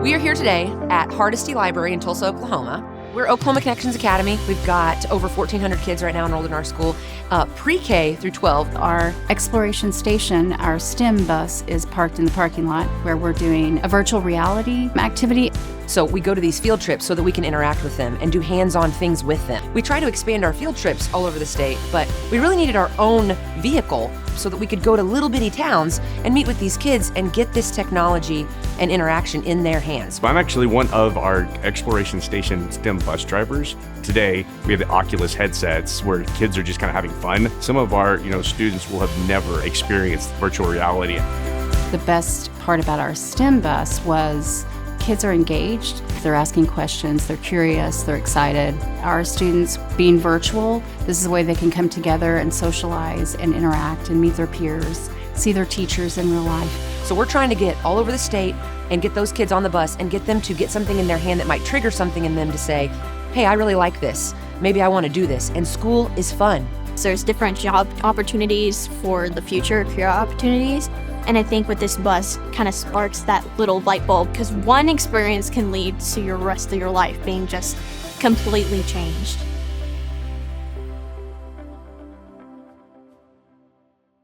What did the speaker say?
We are here today at Hardesty Library in Tulsa, Oklahoma. We're Oklahoma Connections Academy. We've got over 1,400 kids right now enrolled in our school, pre-K through 12. Our exploration station, our STEM bus, is parked in the parking lot where we're doing a virtual reality activity. So we go to these field trips so that we can interact with them and do hands-on things with them. We try to expand our field trips all over the state, but we really needed our own vehicle so that we could go to little bitty towns and meet with these kids and get this technology and interaction in their hands. I'm actually one of our exploration station STEM bus drivers. Today, we have the Oculus headsets where kids are just kind of having fun. Some of our students will have never experienced virtual reality. The best part about our STEM bus was kids are engaged, they're asking questions, they're curious, they're excited. Our students being virtual, this is a way they can come together and socialize and interact and meet their peers, see their teachers in real life. So we're trying to get all over the state and get those kids on the bus and get them to get something in their hand that might trigger something in them to say, hey, I really like this. Maybe I want to do this. And school is fun. So there's different job opportunities for the future, career opportunities. And I think with this bus kind of sparks that little light bulb, because one experience can lead to your rest of your life being just completely changed.